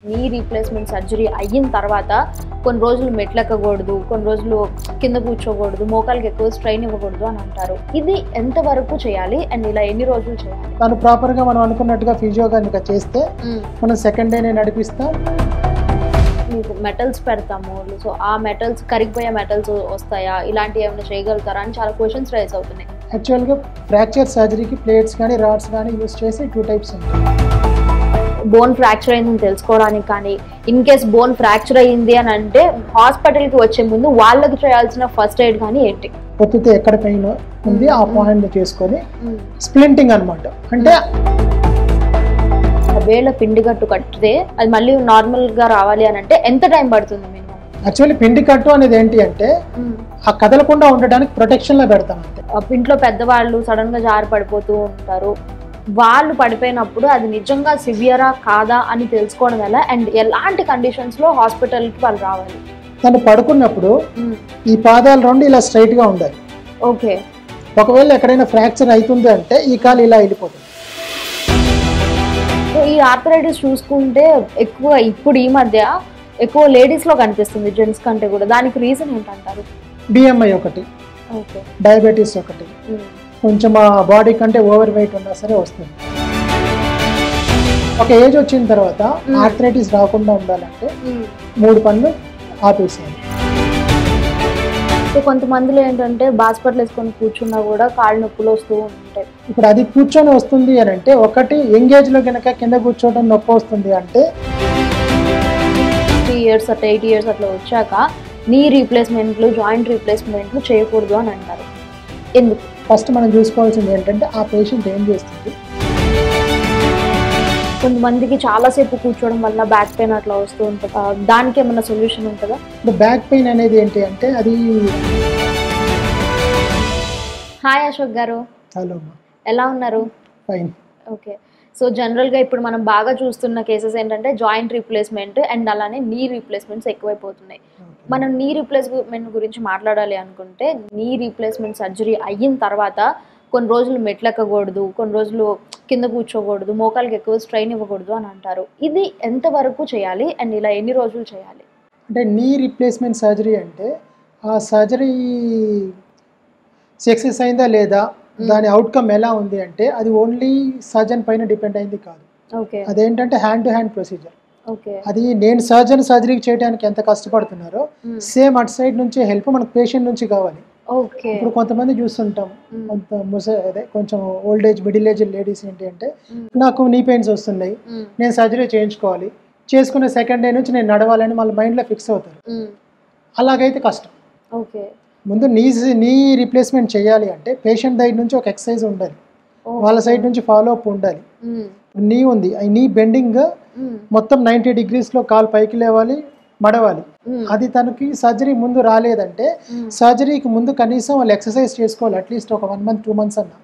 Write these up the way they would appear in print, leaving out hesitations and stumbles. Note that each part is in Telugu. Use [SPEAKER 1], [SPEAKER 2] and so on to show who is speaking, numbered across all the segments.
[SPEAKER 1] నీ రీప్లేస్మెంట్ సర్జరీ అయిన తర్వాత కొన్ని రోజులు మెట్లెక్కకూడదు, కొన్ని రోజులు కింద కూర్చోకూడదు, మోకాళ్ళకి ఎక్కువ స్ట్రెయిన్ ఇవ్వకూడదు అని అంటారు. ఇది ఎంతవరకు చేయాలి అండ్ ఇలా ఎన్ని రోజులు చేయాలి?
[SPEAKER 2] తను ప్రాపర్గా మనం అనుకున్నట్టుగా ఫిజియో కనుక చేస్తే మనం సెకండ్ డేనే నడిపిస్తాం.
[SPEAKER 1] మీకు మెటల్స్ పెడతాము, సో ఆ మెటల్స్ కరిగిపోయే మెటల్స్ వస్తాయా, ఇలాంటివి ఏమైనా చేయగలుగుతారా అని చాలా క్వశ్చన్స్ రైజ్ అవుతున్నాయి.
[SPEAKER 2] యాక్చువల్గా ఫ్రాక్చర్ సర్జరీకి ప్లేట్స్ కానీ రాడ్స్ కానీ యూస్ చేసి 2 types ఉంటాయి.
[SPEAKER 1] బోన్ ఫ్రాక్చర్ అయిందని తెలుసుకోవడానికి కానీ, ఇన్ కేస్ బోన్ ఫ్రాక్చర్ అయ్యింది అని అంటే హాస్పిటల్కి వచ్చే ముందు వాళ్ళకి చేయాల్సిన ఫస్ట్ ఎయిడ్ కానీ ఏంటి?
[SPEAKER 2] పొత్తుతే ఎక్కడ పెయిన్ ఉంది ఆ పాయింట్ చేసుకొని స్ప్లింటింగ్ అనమాట. అంటే
[SPEAKER 1] వేళ పిండి కట్టు కట్టితే అది మళ్ళీ నార్మల్గా రావాలి అని అంటే ఎంత టైం పడుతుంది మేము?
[SPEAKER 2] యాక్చువల్లీ పిండి కట్టు అనేది ఏంటి అంటే ఆ కదలకుండా ఉండడానికి ప్రొటెక్షన్లో పెడతాం అంతే.
[SPEAKER 1] ఇంట్లో పెద్దవాళ్ళు సడన్గా జారి పడిపోతూ ఉంటారు, వాళ్ళు పడిపోయినప్పుడు అది నిజంగా సివియరా కాదా అని తెలుసుకోవడం ఎలా అండ్ ఎలాంటి కండిషన్స్లో హాస్పిటల్కి వాళ్ళు రావాలి?
[SPEAKER 2] తను పడుకున్నప్పుడు ఈ పాదాలు రెండు ఇలా స్ట్రైట్గా ఉండాలి.
[SPEAKER 1] ఓకే.
[SPEAKER 2] ఒకవేళ ఎక్కడైనా ఫ్రాక్చర్ అవుతుంది అంటే ఈ కాలు ఇలా వెళ్ళిపోతుంది.
[SPEAKER 1] సో ఈ ఆర్థరైటిస్ చూసుకుంటే ఎక్కువ ఇప్పుడు ఈ మధ్య ఎక్కువ లేడీస్లో కనిపిస్తుంది జెంట్స్ కంటే కూడా. దానికి రీజన్ ఏంటంటారు?
[SPEAKER 2] బిఎంఐ ఒకటి,
[SPEAKER 1] ఓకే,
[SPEAKER 2] డయాబెటీస్ ఒకటి, కొంచెం ఆ బాడీ కంటే ఓవర్ వెయిట్ ఉన్నా సరే వస్తుంది. ఒక ఏజ్ వచ్చిన తర్వాత ఆర్థరైటిస్ రాకుండా ఉండాలంటే 3 పనులు ఆపేసేయాలి.
[SPEAKER 1] సో కొంతమందిలో ఏంటంటే హాస్పిటల్ వేసుకొని కూర్చున్నా కూడా కాళ్ళు నొప్పులు వస్తూ ఉంటాయి.
[SPEAKER 2] ఇప్పుడు అది కూర్చొని వస్తుంది అని అంటే, ఒకటి ఎంగేజ్లో కనుక కింద కూర్చోవడం నొప్పి వస్తుంది అంటే
[SPEAKER 1] 3 years అట్లా 8 years అట్లా వచ్చాక నీ రీప్లేస్మెంట్లు, జాయింట్ రీప్లేస్మెంట్లు చేయకూడదు అని అంటారు. ఎందుకు?
[SPEAKER 2] ఫస్ట్ మనం చూసుకోవాల్సింది ఏంటంటే ఆ పేషెంట్ ఏం చేస్తుంది.
[SPEAKER 1] కొంతమందికి చాలాసేపు కూర్చోవడం వల్ల బ్యాక్ పెయిన్ అట్లా వస్తూ ఉంటుంది, దానికి ఏమైనా సొల్యూషన్ ఉంటుందా?
[SPEAKER 2] ఇప్పుడు బ్యాక్ పెయిన్ అనేది ఏంటి అంటే అది.
[SPEAKER 1] హాయ్ అశోక్ గారు,
[SPEAKER 2] హలో,
[SPEAKER 1] ఎలా ఉన్నారు?
[SPEAKER 2] ఫైన్.
[SPEAKER 1] ఓకే. సో జనరల్గా ఇప్పుడు మనం బాగా చూస్తున్న కేసెస్ ఏంటంటే జాయింట్ రీప్లేస్మెంట్ అండ్ అలానే నీ రీప్లేస్మెంట్స్ ఎక్కువైపోతున్నాయి. మనం నీ రీప్లేస్మెంట్ గురించి మాట్లాడాలి అనుకుంటే, నీ రీప్లేస్మెంట్ సర్జరీ అయిన తర్వాత కొన్ని రోజులు మెట్లెక్కకూడదు, కొన్ని రోజులు కింద కూర్చోకూడదు, మోకాళ్ళకి ఎక్కువ స్ట్రెయిన్ ఇవ్వకూడదు అని అంటారు. ఇది ఎంతవరకు చేయాలి అండ్ ఇలా ఎన్ని రోజులు చేయాలి?
[SPEAKER 2] అంటే నీ రీప్లేస్మెంట్ సర్జరీ అంటే ఆ సర్జరీ సక్సెస్ అయిందా లేదా, దాని అవుట్కమ్ ఎలా ఉంది అంటే అది ఓన్లీ సర్జన్ పైన డిపెండ్ అయింది కాదు.
[SPEAKER 1] ఓకే.
[SPEAKER 2] అదేంటంటే hand to hand procedure.
[SPEAKER 1] Okay.
[SPEAKER 2] అది నేను సర్జరీకి చేయడానికి ఎంత కష్టపడుతున్నారో సేమ్ అటు సైడ్ నుంచి హెల్ప్ మనకు పేషెంట్ నుంచి కావాలి.
[SPEAKER 1] ఓకే.
[SPEAKER 2] ఇప్పుడు కొంతమంది చూస్తుంటాం, కొంచెం old age middle age ladies ఏంటి అంటే, నాకు నీ పెయిన్స్ వస్తున్నాయి, నేను సర్జరీ చేయించుకోవాలి, చేసుకున్న సెకండ్ డే నుంచి నేను నడవాలని వాళ్ళ మైండ్లో ఫిక్స్ అవుతారు. అలాగైతే కష్టం.
[SPEAKER 1] ఓకే.
[SPEAKER 2] ముందు నీ రీప్లేస్మెంట్ చేయాలి అంటే పేషెంట్ దగ్గర నుంచి ఒక ఎక్సర్సైజ్ ఉండాలి, వాళ్ళ సైడ్ నుంచి ఫాలో అప్ ఉండాలి. నీ ఉంది, నీ బెండింగ్ మొత్తం 90 degreesలో కాలు పైకి లేవాలి, మడవాలి. అది తనకి సర్జరీ ముందు రాలేదంటే సర్జరీకి ముందు కనీసం వాళ్ళు ఎక్సర్సైజ్ చేసుకోవాలి, అట్లీస్ట్ ఒక 1 month 2 months అన్న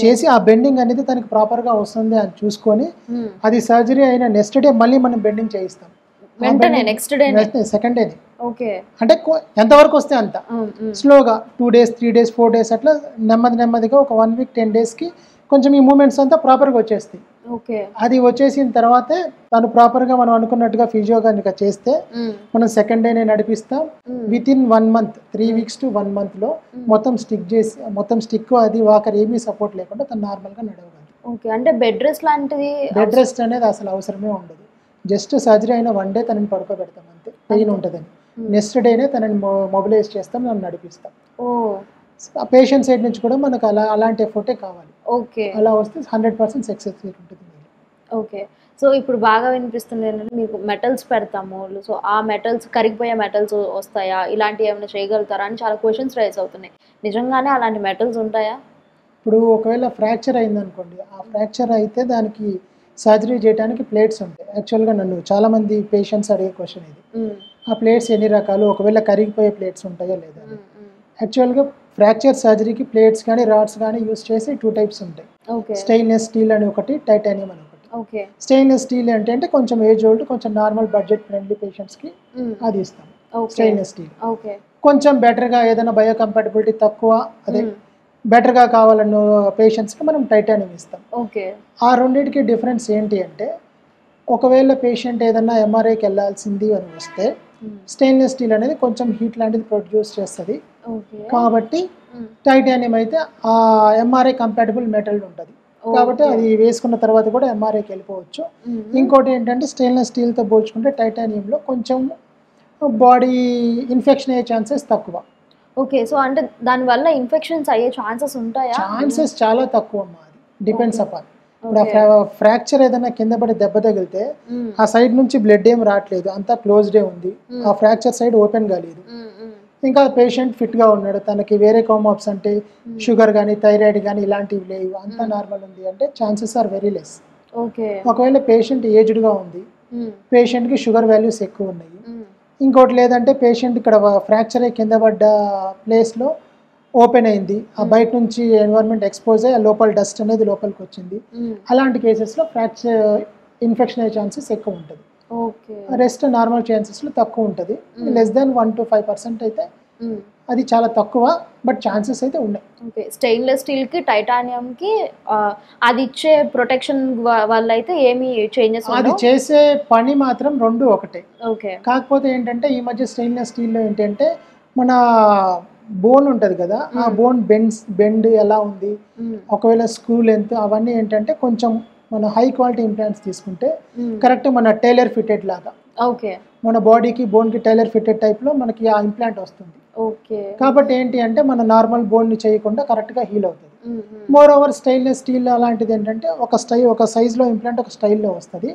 [SPEAKER 2] చేసి ఆ బెండింగ్ అనేది తనకి ప్రాపర్గా వస్తుంది అని చూసుకొని అది సర్జరీ అయిన నెక్స్ట్ డే మళ్ళీ మనం బెండింగ్ చేయిస్తాం. సెకండ్ డేనే. అంటే ఎంతవరకు వస్తే అంత స్లోగా 2 days 3 days 4 days అట్లా నెమ్మదిగా ఒక 1 week 10 daysకి కొంచెం ఈ మూమెంట్స్ అంతా ప్రాపర్గా వచ్చేస్తాయి. అది వచ్చేసిన తర్వాతే తను ప్రాపర్గా మనం అనుకున్నట్టుగా ఫిజియో కనుక చేస్తే మనం సెకండ్ డేనే నడిపిస్తాం. With in 1 month 3 weeks to 1 monthలో మొత్తం స్టిక్ చేసి, మొత్తం స్టిక్ అది వాకర్ ఏమీ సపోర్ట్ లేకుండా తను నార్మల్గా నడవగలదు.
[SPEAKER 1] ఓకే. అంటే బెడ్ రెస్ట్ లాంటిది?
[SPEAKER 2] బెడ్ రెస్ట్ అనేది అసలు అవసరమే ఉండదు. జస్ట్ సర్జరీ అయిన 1 day తనని పడుకోబెడతాం అంతే, పెయిన్ ఉంటుందని. నెక్స్ట్ డేనే తనని మొబిలైజ్ చేస్తాం, మనం నడిపిస్తాం. ఆ పేషెంట్ సైడ్ నుంచి కూడా మనకు అలాంటి ఎఫర్టే కావాలి.
[SPEAKER 1] ఓకే.
[SPEAKER 2] అలా వస్తే 100% సక్సెస్ రేట్ ఉంటుంది.
[SPEAKER 1] ఓకే. సో ఇప్పుడు బాగా వినిపిస్తుంది ఏంటంటే మీకు మెటల్స్ పెడతాము, సో ఆ మెటల్స్ కరిగిపోయే మెటల్స్ వస్తాయా, ఇలాంటివి ఏమైనా చేయగలుగుతారా అని చాలా క్వశ్చన్స్ రైజ్ అవుతున్నాయి. నిజంగానే అలాంటి మెటల్స్ ఉంటాయా?
[SPEAKER 2] ఇప్పుడు ఒకవేళ ఫ్రాక్చర్ అయిందనుకోండి, ఆ ఫ్రాక్చర్ అయితే దానికి సర్జరీ చేయడానికి ప్లేట్స్ ఉంటాయి. యాక్చువల్గా నన్ను చాలామంది పేషెంట్స్ అడిగే క్వశ్చన్ ఇది, ఆ ప్లేట్స్ ఎన్ని రకాలు, ఒకవేళ కరిగిపోయే ప్లేట్స్ ఉంటాయా లేదా. యాక్చువల్గా ఫ్రాక్చర్ సర్జరీకి ప్లేట్స్ కానీ రాడ్స్ కానీ యూస్ చేసి 2 types ఉంటాయి. స్టెయిన్లెస్ స్టీల్ అని ఒకటి, టైటానియం అని ఒకటి. స్టెయిన్లెస్ స్టీల్ అంటే కొంచెం ఏజ్ ఓల్డ్, కొంచెం నార్మల్ బడ్జెట్ ఫ్రెండ్లీ పేషెంట్స్కి అది ఇస్తాం స్టెయిన్లెస్ స్టీల్. కొంచెం బెటర్గా ఏదైనా బయోకంపాటబిలిటీ తక్కువ, అదే బెటర్గా కావాలన్న పేషెంట్స్కి మనం టైటానియం ఇస్తాం. ఆ రెండింటికి డిఫరెన్స్ ఏంటి అంటే ఒకవేళ పేషెంట్ ఏదన్నా ఎంఆర్ఐకి వెళ్ళాల్సింది అని వస్తే స్టెయిన్లెస్ స్టీల్ అనేది కొంచెం హీట్ లాంటిది ప్రొడ్యూస్ చేస్తుంది కాబట్టి టైటానియం అయితే ఆ ఎంఆర్ఐ కంపాటబుల్ మెటల్ ఉంటుంది కాబట్టి అది వేసుకున్న తర్వాత కూడా ఎంఆర్ఐకి వెళ్ళిపోవచ్చు. ఇంకోటి ఏంటంటే స్టెయిన్లెస్ స్టీల్తో పోల్చుకుంటే టైటానియంలో కొంచెం బాడీ ఇన్ఫెక్షన్ అయ్యే ఛాన్సెస్ తక్కువ.
[SPEAKER 1] ఓకే, సో అంటే దానివల్ల ఇన్ఫెక్షన్స్ అయ్యే ఛాన్సెస్ ఉంటాయా?
[SPEAKER 2] ఛాన్సెస్ చాలా తక్కువ అమ్మా, అది డిపెండ్స్ అపాన్. ఇప్పుడు ఫ్రాక్చర్ ఏదైనా కింద పడి దెబ్బ తగిలితే ఆ సైడ్ నుంచి బ్లడ్ ఏం రావట్లేదు, అంతా క్లోజ్డే ఉంది, ఆ ఫ్రాక్చర్ సైడ్ ఓపెన్ కాలేదు, ఇంకా పేషెంట్ ఫిట్గా ఉన్నాడు, తనకి వేరే కామాప్స్ అంటే షుగర్ కానీ థైరాయిడ్ కానీ ఇలాంటివి లేవు, అంతా నార్మల్ ఉంది అంటే ఛాన్సెస్ ఆర్ వెరీ లెస్. ఒకవేళ పేషెంట్ ఏజ్డ్గా ఉంది, పేషెంట్కి షుగర్ వాల్యూస్ ఎక్కువ ఉన్నాయి, ఇంకోటి లేదంటే పేషెంట్ ఇక్కడ ఫ్రాక్చర్ అయ్యి కింద పడ్డ ప్లేస్లో ఓపెన్ అయింది, ఆ బయట నుంచి ఎన్వైరన్మెంట్ ఎక్స్పోజ్ అయ్యి లోపల డస్ట్ అనేది లోపలికి వచ్చింది, అలాంటి కేసెస్లో ఫ్రాక్చర్ ఇన్ఫెక్షన్ అయ్యే ఛాన్సెస్ ఎక్కువ ఉంటుంది. రెస్ట్ నార్మల్ ఛాన్సెస్లో తక్కువ ఉంటుంది, లెస్ దాన్ 1 to 5% అయితే అది చాలా తక్కువ, బట్ ఛాన్సెస్ అయితే ఉన్నాయి.
[SPEAKER 1] ఓకే, స్టెయిన్లెస్ స్టీల్కి టైటానియంకి అది ఇచ్చే ప్రొటెక్షన్ వల్ల అయితే ఏమి చేంజెస్?
[SPEAKER 2] అది చేసే పని మాత్రం రెండు ఒకటే.
[SPEAKER 1] ఓకే,
[SPEAKER 2] కాకపోతే ఏంటంటే ఈ మధ్య స్టెయిన్లెస్ స్టీల్లో ఏంటంటే మన బోన్ ఉంటుంది కదా, ఆ బోన్ బెండ్ ఎలా ఉంది, ఒకవేళ స్క్రూ లెంత్ అవన్నీ ఏంటంటే కొంచెం మన హై క్వాలిటీ ఇంప్లాంట్స్ తీసుకుంటే కరెక్ట్ మన టైలర్ ఫిటెడ్ లాగా,
[SPEAKER 1] ఓకే, మన
[SPEAKER 2] బాడీకి బోన్కి టైలర్ ఫిటెడ్ టైప్లో మనకి ఆ ఇంప్లాంట్ వస్తుంది.
[SPEAKER 1] ఓకే,
[SPEAKER 2] కాబట్టి ఏంటి అంటే మన నార్మల్ బోన్ని చేయకుండా కరెక్ట్గా హీల్ అవుతుంది. మోర్ ఓవర్ స్టెయిన్లెస్ స్టీల్ అలాంటిది ఏంటంటే ఒక సైజ్లో ఇంప్లాంట్ ఒక స్టైల్లో వస్తుంది,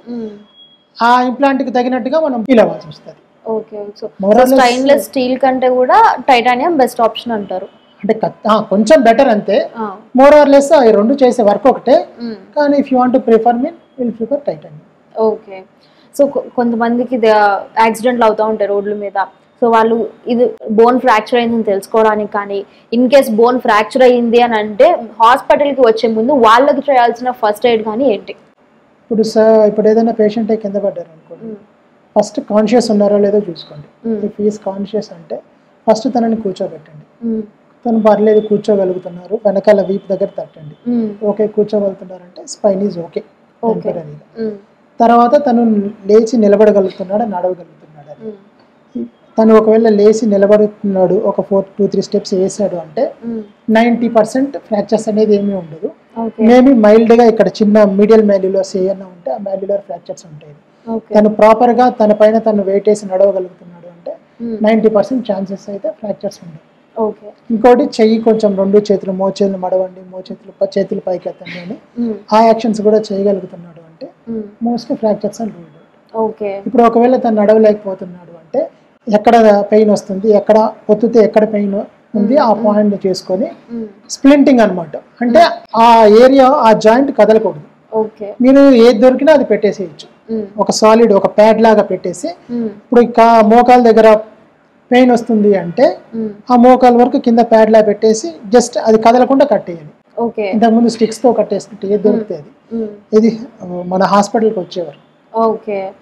[SPEAKER 2] ఆ ఇంప్లాంట్కి తగినట్టుగా మనం హీల్ అవ్వాల్సి వస్తుంది.
[SPEAKER 1] ఓకే, సో స్టెయిన్లెస్ స్టీల్ కంటే కూడా టైటానియం బెస్ట్ ఆప్షన్ అంటారు.
[SPEAKER 2] అంటే కొంచెం బెటర్ అంతే, మోర్ ఆర్ లెస్ ఈ రెండు చేసే వర్క్ ఒకటే, కానీ if you want to prefer me will prefer titanium.
[SPEAKER 1] Okay, so కొంతమందికి యాక్సిడెంట్లు అవుతూ ఉంటాయి రోడ్ల మీద, సో వాళ్ళు ఇది బోన్ ఫ్రాక్చర్ అయిందని తెలుసుకోవడానికి కానీ ఇన్ కేస్ బోన్ ఫ్రాక్చర్ అయ్యింది అని అంటే హాస్పిటల్కి వచ్చే ముందు వాళ్ళకి చేయాల్సిన ఫస్ట్ ఎయిడ్ కానీ ఏంటి?
[SPEAKER 2] ఇప్పుడు ఏదైనా పేషెంట్ కింద పడ్డారు అనుకోండి, ఫస్ట్ కాన్షియస్ ఉన్నారో లేదో చూసుకోండి. ఇఫ్ ఈస్ కాన్షియస్ అంటే ఫస్ట్ తనని కూర్చోబెట్టండి, తను పర్లేదు కూర్చోగలుగుతున్నారు, వెనకాల వీప్ దగ్గర తట్టండి, ఓకే కూర్చోగలుగుతున్నారంటే స్పైన్ ఈజ్ ఓకే. తర్వాత తను లేచి నిలబడగలుగుతున్నాడు, నడవగలుగుతున్నాడు అని. తను ఒకవేళ లేచి నిలబడుతున్నాడు, ఒక 2-3 స్టెప్స్ వేసాడు అంటే 90% ఫ్రాక్చర్స్ అనేది ఏమీ ఉండదు. మేబీ మైల్డ్గా ఇక్కడ చిన్న మీడియల్ మ్యాల్యులర్స్ ఏమైనా ఉంటే ఆ మ్యాల్యులర్ ఫ్రాక్చర్స్ ఉంటాయి. తను ప్రాపర్గా తన పైన తను వెయిట్ వేసి నడవగలుగుతున్నాడు అంటే 90% ఛాన్సెస్ అయితే ఫ్రాక్చర్స్ ఉండవు. ఇంకోటి చెయ్యి కొంచెం 2 చేతులు మోచేతులు మడవండి, చేతులు పైకి ఎత్తండి అని ఆ యాక్షన్స్ కూడా చేయగలుగుతున్నాడు అంటే మోస్ట్లీ ఫ్రాక్చర్స్ అని రూల్డ్. ఇప్పుడు ఒకవేళ తను నడవలేకపోతున్నాడు అంటే ఎక్కడ పెయిన్ వస్తుంది, ఎక్కడ ఒత్తితే ఎక్కడ పెయిన్ ఉంది ఆ పాయింట్ చేసుకొని స్ప్లింటింగ్ అనమాట, అంటే ఆ ఏరియా ఆ జాయింట్ కదలకూడదు. మీరు ఏది దొరికినా అది పెట్టేసేయచ్చు, ఒక సాలిడ్ ఒక ప్యాడ్ లాగా పెట్టేసి ఇప్పుడు మోకాల దగ్గర పెయిన్ వస్తుంది అంటే ఆ మోకాల వరకు కింద ప్యాడ్ లా పెట్టేసి జస్ట్ అది కదలకుండా కట్టేయాలి. ఇంతకుముందు స్టిక్స్ తో కట్టేస్తుంటే ఏది దొరికితే అది. ఇది మన హాస్పిటల్కి వచ్చేవారు,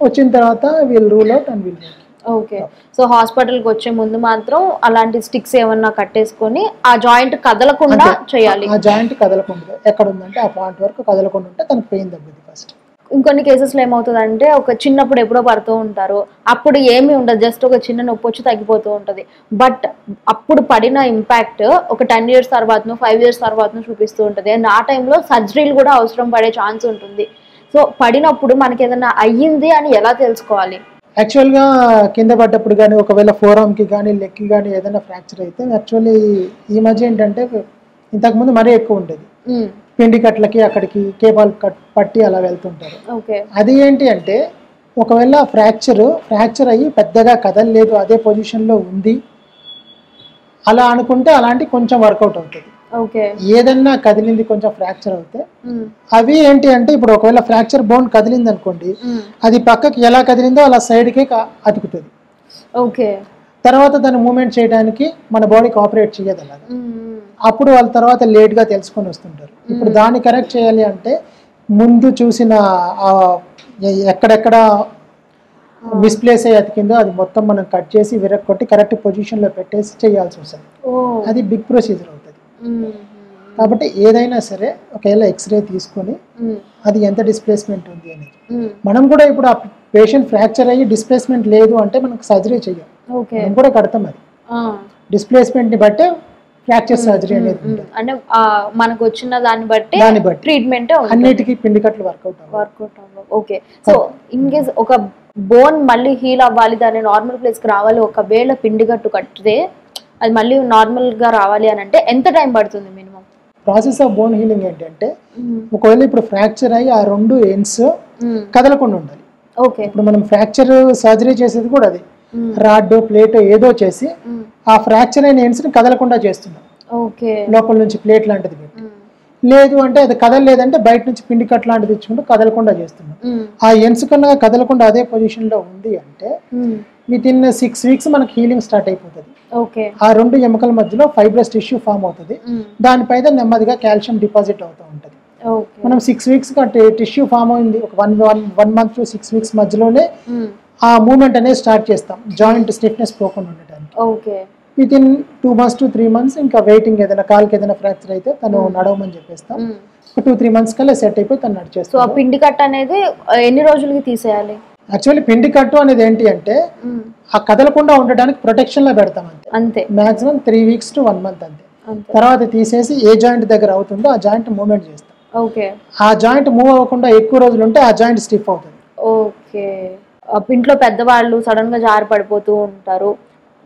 [SPEAKER 2] వచ్చిన తర్వాత we'll rule out and we'll make.
[SPEAKER 1] Okay, so హాస్పిటల్కి వచ్చే ముందు మాత్రం అలాంటి స్టిక్స్ ఏమన్నా కట్టేసుకొని ఆ జాయింట్ కదలకుండా చేయాలి.
[SPEAKER 2] ఆ జాయింట్ కదలకుండా ఎక్కడ ఉందంటే ఆ పాయింట్ వరకు కదలకుండా ఉంటే తనకు పెయిన్ తగ్గుతుంది ఫస్ట్.
[SPEAKER 1] ఇంకొన్ని కేసెస్లో ఏమవుతుందంటే ఒక చిన్నప్పుడు ఎప్పుడో పడుతూ ఉంటారు, అప్పుడు ఏమీ ఉండదు, జస్ట్ ఒక చిన్న నొప్పి వచ్చి తగ్గిపోతూ ఉంటుంది. బట్ అప్పుడు పడిన ఇంపాక్ట్ ఒక 10 years తర్వాతను 5 years తర్వాతను చూపిస్తూ ఉంటుంది. అండ్ ఆ టైంలో సర్జరీలు కూడా అవసరం పడే ఛాన్స్ ఉంటుంది. సో పడినప్పుడు మనకి ఏదైనా అయ్యింది అని ఎలా తెలుసుకోవాలి?
[SPEAKER 2] యాక్చువల్గా కింద పడ్డప్పుడు కానీ ఒకవేళ ఫోరామ్కి కానీ లెగ్కి కానీ ఏదైనా ఫ్రాక్చర్ అయితే యాక్చువల్లీ ఈ మధ్య ఏంటంటే ఇంతకుముందు మరీ ఎక్కువ ఉండేది, పిండి కట్లకి అక్కడికి కేబుల్ కట్ పట్టి అలా వెళ్తుంటారు. అది ఏంటి అంటే ఒకవేళ ఫ్రాక్చర్ అయ్యి పెద్దగా కదలలేదు, అదే పొజిషన్లో ఉంది అలా అనుకుంటే అలాంటి కొంచెం వర్కౌట్ అవుతుంది. ఏదన్నా కదిలింది కొంచెం ఫ్రాక్చర్ అవుతే అవి ఏంటి అంటే ఇప్పుడు ఒకవేళ ఫ్రాక్చర్ బోన్ కదిలింది అనుకోండి, అది పక్కకి ఎలా కదిలిందో అలా సైడ్కి అతుకుతుంది. తర్వాత దాన్ని మూవ్మెంట్ చేయడానికి మన బాడీ కోఆపరేట్ చేయదు అలాగా, అప్పుడు వాళ్ళ తర్వాత లేట్గా తెలుసుకొని వస్తుంటారు. ఇప్పుడు దాన్ని కరెక్ట్ చేయాలి అంటే ముందు చూసిన ఎక్కడెక్కడ మిస్ప్లేస్ అయ్యి అతికిందో అది మొత్తం మనం కట్ చేసి విరగొట్టి కరెక్ట్ పొజిషన్లో పెట్టేసి చేయాల్సి వస్తుంది. అది బిగ్ ప్రొసీజర్ అవుతుంది. కాబట్టి ఏదైనా సరే ఒకవేళ ఎక్స్రే తీసుకొని అది ఎంత డిస్ప్లేస్మెంట్ ఉంది అనేది మనం కూడా ఇప్పుడు ఆ పేషెంట్ ఫ్రాక్చర్ అయ్యి డిస్ప్లేస్మెంట్ లేదు అంటే మనకు సర్జరీ చెయ్యం, మనం కూడా కడతాం. అది డిస్ప్లేస్మెంట్ ని బట్టే ఫ్రాక్చర్ సర్జరీ అనేది ఉంటుంది.
[SPEAKER 1] అంటే మనకు వచ్చిన దాన్ని బట్టి ట్రీట్మెంట్
[SPEAKER 2] అన్నిటికీ పిండి కట్లు వర్కౌట్
[SPEAKER 1] అవ్వవు. ఓకే. సో ఇన్ కేస్ ఒక బోన్ మళ్ళీ హీల్ అవ్వాలి, దాన్ని నార్మల్ ప్లేస్ కి రావాలి, ఒకవేళ పిండి కట్టు కట్టితే అది మళ్ళీ నార్మల్ గా రావాలి అని అంటే ఎంత టైం పడుతుంది minimum?
[SPEAKER 2] Process of bone healing ఏంటంటే ఒకవేళ ఇప్పుడు ఫ్రాక్చర్ అయ్యి ఆ రెండు ఎండ్స్ కదలకుండా ఉండాలి.
[SPEAKER 1] ఓకే.
[SPEAKER 2] ఇప్పుడు మనం ఫ్రాక్చర్ సర్జరీ చేసేది కూడా అది రాడ్ ప్లేట్ ఏదో చేసి ఆ ఫ్రాక్చర్ అయిన ఎండ్స్ ని కదలకుండా చేస్తున్నాం.
[SPEAKER 1] ఓకే.
[SPEAKER 2] లోపల నుంచి ప్లేట్ లాంటిది పెట్టి, లేదు అంటే అది కదలలేదంటే బయట నుంచి పిండి కట్ లాంటిది ఇచ్చుకుంటూ కదలకుండా చేస్తున్నాం. ఆ ఎండ్స్ కన్నా కదలకుండా అదే పొజిషన్ లో ఉంది అంటే విత్ ఇన్ 6 weeks మనకి హీలింగ్ స్టార్ట్ అయిపోతుంది. ఆ రెండు ఎముకల మధ్యలో ఫైబ్రస్ టిష్యూ ఫామ్ అవుతుంది, దానిపైన నెమ్మదిగా కాల్షియం డిపాజిట్ అవుతూ ఉంటుంది. మనం 6 weeks టిష్యూ ఫామ్ అయింది, ఒక 1 month to 6 weeks మధ్యలోనే ఆ మూమెంట్ అనేది స్టార్ట్ చేస్తాం జాయింట్ స్టిఫ్నెస్ పోకుండా ఉండటానికి. With in 2 months to 3 months ఇంకా వెయిటింగ్, ఏదైనా కాలుకి ఏదైనా ఫ్రాక్చర్ అయితే తను నడవమని చెప్పేస్తాం. 2-3 months కల్లా సెట్ అయిపోయి తను నడిచేస్తాం.
[SPEAKER 1] సో ఆ పిండి కట్టు అనేది ఎన్ని రోజులకి తీసేయాలి?
[SPEAKER 2] యాక్చువల్లీ పిండి కట్టు అనేది ఏంటి అంటే ఆ కదలకుండా ఉండడానికి ప్రొటెక్షన్ లో పెడతాం అంతే. మాక్సిమం 3 weeks to 1 month అంతే. తర్వాత తీసేసి ఏ జాయింట్ దగ్గర అవుతుందో ఆ జాయింట్ మూవ్మెంట్ చేస్తాం. ఆ జాయింట్ మూవ్ అవ్వకుండా ఎక్కువ రోజులు ఉంటే ఆ జాయింట్ స్టిఫ్ అవుతుంది.
[SPEAKER 1] ఓకే. ఇంట్లో పెద్దవాళ్ళు సడన్ గా జారి పడిపోతూ ఉంటారు,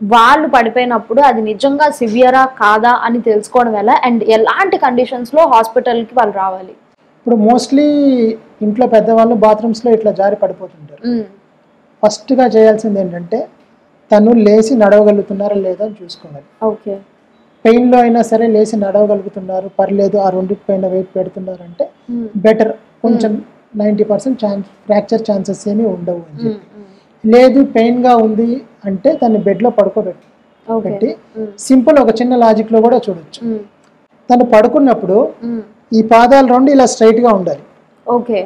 [SPEAKER 1] వాళ్ళు పడిపోయినప్పుడు అది నిజంగా సివియరా కాదా అని తెలుసుకోవడం ఎలా, అండ్ ఎలాంటి కండిషన్స్ లో హాస్పిటల్ కి వాళ్ళు రావాలి?
[SPEAKER 2] ఇప్పుడు మోస్ట్లీ ఇంట్లో పెద్దవాళ్ళు బాత్రూమ్స్ లో ఇట్లా జారి పడిపోతుంటారు. ఫస్ట్ గా చేయాల్సింది ఏంటంటే తను లేచి నడవగలుగుతున్నారా లేదా అని చూసుకోవాలి.
[SPEAKER 1] ఓకే.
[SPEAKER 2] పెయిన్ లో అయినా సరే లేచి నడవగలుగుతున్నారు, పర్లేదు, ఆ రెండింటి పైన వెయిట్ పెడుతున్నారు అంటే బెటర్. కొంచెం 90% ఫ్రాక్చర్ ఛాన్సెస్ ఏమీ ఉండవు అని చెప్పి. లేదు పెయిన్ గా ఉంది అంటే దాన్ని బెడ్ లో పడుకోబెట్టి సింపుల్ ఒక చిన్న లాజిక్ లో కూడా చూడొచ్చు. తను పడుకున్నప్పుడు ఈ పాదాలు రెండు ఇలా స్ట్రైట్ గా ఉండాలి.
[SPEAKER 1] ఓకే.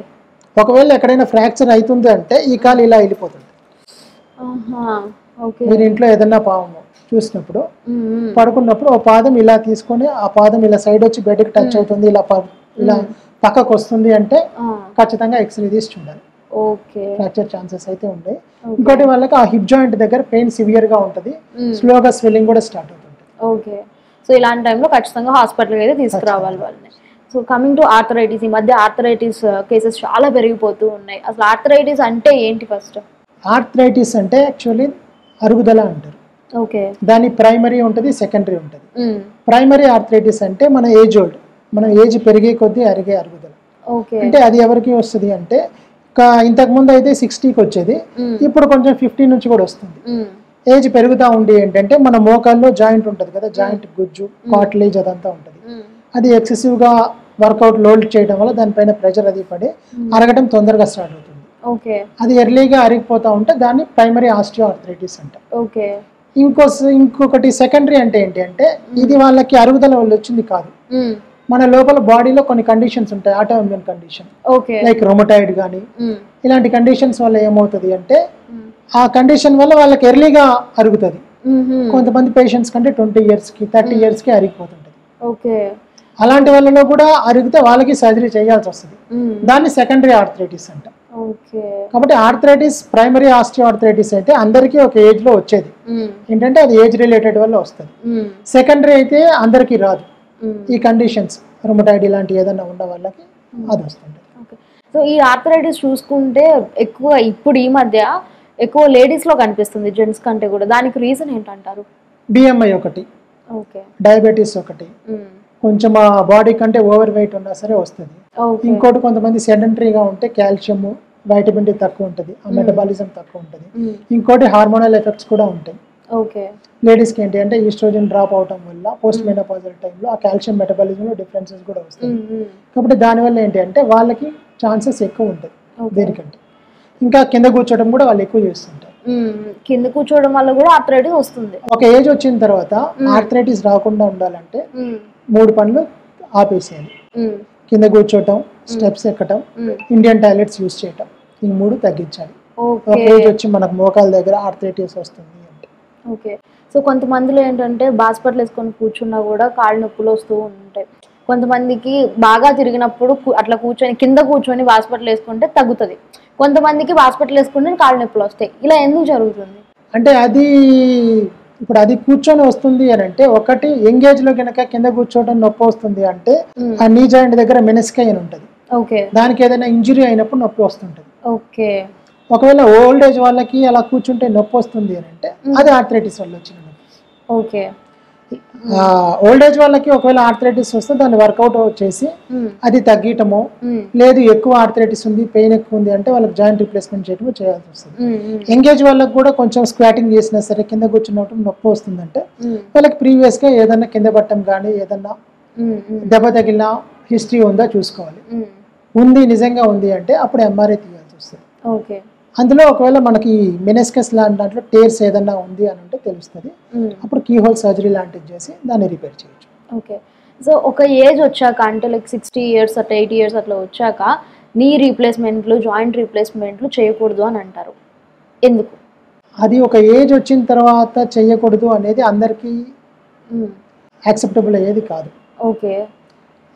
[SPEAKER 2] ఒకవేళ ఎక్కడైనా ఫ్రాక్చర్ అవుతుంది అంటే ఈ కాలు ఇలా వెళ్ళిపోతుంది. మీరు ఇంట్లో ఏదన్నా పాము చూసినప్పుడు పడుకున్నప్పుడు ఒక పాదం ఇలా తీసుకొని ఆ పాదం ఇలా సైడ్ వచ్చి బెడ్కి టచ్ అవుతుంది, ఇలా పక్కకు వస్తుంది అంటే ఖచ్చితంగా ఎక్స్రే తీసి చూడాలి. ఫ్రాక్చర్ ఛాన్సెస్ అయితే ఉన్నాయి. ఇంకోటి వాళ్ళకి ఆ హిప్ జాయింట్ దగ్గర పెయిన్ సివియర్ గా ఉంటుంది, స్లోగా స్వెల్లింగ్ కూడా స్టార్ట్ అవుతుంది.
[SPEAKER 1] ఓకే. సో ఇలాంటి టైంలో ఖచ్చితంగా హాస్పిటల్కి అయితే తీసుకురావాలి వాళ్ళని. సో కమింగ్ టు ఆర్థరైటిస్, ఈ మధ్య ఆర్థరైటిస్ కేసెస్ చాలా పెరిగిపోతూ ఉన్నాయి. అసలు ఆర్థరైటిస్ అంటే ఏంటి? ఫస్ట్
[SPEAKER 2] ఆర్థరైటిస్ అంటే యాక్చువల్లీ అరుగుదల అంటారు.
[SPEAKER 1] ఓకే.
[SPEAKER 2] దాని ప్రైమరీ ఉంటుంది, సెకండరీ ఉంటుంది. ప్రైమరీ ఆర్థరైటిస్ అంటే మన ఏజ్ ఓల్డ్, మనం ఏజ్ పెరిగే కొద్దీ అరిగే అరుగుదల. అంటే అది ఎవరికి వస్తుంది అంటే ఇంతకు ముందు అయితే 60కి వచ్చేది, ఇప్పుడు కొంచెం 50 నుంచి కూడా వస్తుంది. ఏజ్ పెరుగుతూ ఉండి ఏంటంటే మన మోకాల్లో జాయింట్ ఉంటుంది కదా, జాయింట్ గుజ్జు కార్టిలేజ్ అదంతా ఉంటుంది, అది ఎక్సెసివ్ గా వర్కౌట్ లోడ్ చేయడం వల్ల దానిపైన ప్రెషర్ అది పడి అరగడం తొందరగా స్టార్ట్ అవుతుంది. అది ఎర్లీగా అరిగిపోతా ఉంటే దాన్ని ప్రైమరీ ఆస్టియో ఆర్థరైటిస్ అంటారు. ఇంకొకటి సెకండరీ అంటే ఏంటి అంటే ఇది వాళ్ళకి అరుగుదల వల్ల వచ్చింది కాదు, మన లోపల బాడీలో కొన్ని కండిషన్స్ ఉంటాయి, auto immune condition like rheumatoid కానీ ఇలాంటి కండిషన్స్ వల్ల ఏమవుతుంది అంటే ఆ కండిషన్ వల్ల వాళ్ళకి ఎర్లీగా అరుగుతుంది. కొంతమంది పేషెంట్స్ కంటే 20 years కి 30 years కి అరిగిపోతుంటది. అలాంటి వాళ్ళలో కూడా అరిగితే వాళ్ళకి సర్జరీ చేయాల్సి వస్తుంది, దాన్ని సెకండరీ ఆర్థరైటిస్ అంట. కాబట్టి ఆర్థరైటిస్ ప్రైమరీ ఆస్టియో ఆర్థరైటిస్ అయితే అందరికీ ఒక ఏజ్ లో వచ్చేది, ఏంటంటే అది ఏజ్ రిలేటెడ్ వల్ల వస్తుంది. సెకండరీ అయితే అందరికీ రాదు, ఈ కండిషన్స్ రొమటాయిడ్ ఇలాంటి ఏదైనా ఉన్న వాళ్ళకి అది వస్తుంది.
[SPEAKER 1] సో ఈ ఆర్థరైటిస్ చూసుకుంటే ఎక్కువ ఇప్పుడు ఈ మధ్య ఎక్కువ లేడీస్ లో కనిపిస్తుంది జెంట్స్ కంటే కూడా, దానికి రీజన్ ఏంటంటారు?
[SPEAKER 2] బిఎంఐ ఒకటి, డయాబెటీస్ ఒకటి, కొంచెం ఆ బాడీ కంటే ఓవర్ వెయిట్ ఉన్నా సరే వస్తుంది. ఇంకోటి కొంతమంది సెడెంటరీగా ఉంటే కాల్షియం వైటమిన్ డి తక్కువ ఉంటుంది, ఆ మెటబాలిజం తక్కువ ఉంటుంది. ఇంకోటి హార్మోనల్ ఎఫెక్ట్స్ కూడా ఉంటాయి. లేడీస్కి ఏంటి అంటే ఈస్ట్రోజన్ డ్రాప్ అవటం వల్ల పోస్ట్ మెనోపాజల్ టైంలో ఆ కాల్షియం మెటబాలిజంలో డిఫరెన్సెస్ కూడా వస్తాయి. కాబట్టి దానివల్ల ఏంటి అంటే వాళ్ళకి ఛాన్సెస్ ఎక్కువ ఉంటాయి దేనికంటే. ఇంకా కింద కూర్చోవడం కూడా వాళ్ళు ఎక్కువ చేస్తుంటారు.
[SPEAKER 1] కింద కూర్చోవడం వల్ల కూడా ఆర్థరైటిస్ వస్తుంది.
[SPEAKER 2] ఒక ఏజ్ వచ్చిన తర్వాత ఆర్థరైటిస్ రాకుండా ఉండాలంటే 3 పనులు ఆపేసేయాలి: కింద కూర్చోవటం, స్టెప్స్ ఎక్కటం, ఇండియన్ టాయిలెట్స్ యూజ్ చేయటం, ఈ 3 తగ్గించాలి. ఒక ఏజ్ వచ్చి మనకు మోకాల దగ్గర ఆర్థరైటిస్ వస్తుంది అంటే.
[SPEAKER 1] ఓకే. సో కొంతమందిలో ఏంటంటే హాస్పిటల్ వేసుకొని కూర్చున్నా కూడా కాళ్ళు నొప్పులు వస్తూ ఉంటాయి. కొంతమందికి బాగా తిరిగినప్పుడు అట్లా కూర్చొని కింద కూర్చొని హాస్పిటల్ వేసుకుంటే తగ్గుతుంది, కొంతమందికి హాస్పిటల్ వేసుకుంటే కాళ్ళు నొప్పులు వస్తాయి. ఇలా ఎందుకు జరుగుతుంది?
[SPEAKER 2] అంటే అది ఇప్పుడు అది కూర్చొని వస్తుంది అని అంటే, ఒకటి ఎంగేజ్ లో కనుక కింద కూర్చోవడం నొప్పి వస్తుంది అంటే ఆ నీ జాయింట్ దగ్గర మెనిస్కై అని ఉంటుంది,
[SPEAKER 1] ఓకే,
[SPEAKER 2] దానికి ఏదైనా ఇంజురీ అయినప్పుడు నొప్పి వస్తుంటుంది.
[SPEAKER 1] ఓకే,
[SPEAKER 2] ఒకవేళ ఓల్డ్ ఏజ్ వాళ్ళకి అలా కూర్చుంటే నొప్పి వస్తుంది అని అంటే అది ఆర్థరైటిస్ వల్ల వచ్చిన నొప్పి.
[SPEAKER 1] ఓకే,
[SPEAKER 2] ఓల్డ్ ఏజ్ వాళ్ళకి ఒకవేళ ఆర్థరైటిస్ వస్తే దాన్ని వర్కౌట్ చేసి అది తగ్గటమో, లేదు ఎక్కువ ఆర్థరైటిస్ ఉంది పెయిన్ ఎక్కువ ఉంది అంటే వాళ్ళకి జాయింట్ రిప్లేస్మెంట్ చేయడమో చేయాల్సి వస్తుంది. ఎంగేజ్ వాళ్ళకి కూడా కొంచెం స్క్వాటింగ్ చేసినా సరే కింద కూర్చున్నప్పుడు నొప్పి వస్తుందంటే వాళ్ళకి ప్రీవియస్ గా ఏదన్నా కింద పట్టడం కానీ ఏదన్నా దెబ్బ తగిలిన హిస్టరీ ఉందా చూసుకోవాలి. ఉంది, నిజంగా ఉంది అంటే అప్పుడు ఎంఆర్ఐ తీయాల్సి వస్తుంది.
[SPEAKER 1] ఓకే,
[SPEAKER 2] అందులో ఒకవేళ మనకి మెనిస్కస్ లాంటి దాంట్లో టేర్స్ ఏదన్నా ఉంది అని అంటే తెలుస్తుంది, అప్పుడు కీ హోల్ సర్జరీ లాంటిది చేసి దాన్ని రిపేర్ చేయొచ్చు.
[SPEAKER 1] ఓకే. సో ఒక ఏజ్ వచ్చాక అంటే లైక్ 60 years అట్లా 80 years అట్లా వచ్చాక నీ రీప్లేస్మెంట్లు జాయింట్ రీప్లేస్మెంట్లు చేయకూడదు అని అంటారు, ఎందుకు?
[SPEAKER 2] అది ఒక ఏజ్ వచ్చిన తర్వాత చేయకూడదు అనేది అందరికీ యాక్సెప్టబుల్ అయ్యేది కాదు.
[SPEAKER 1] ఓకే,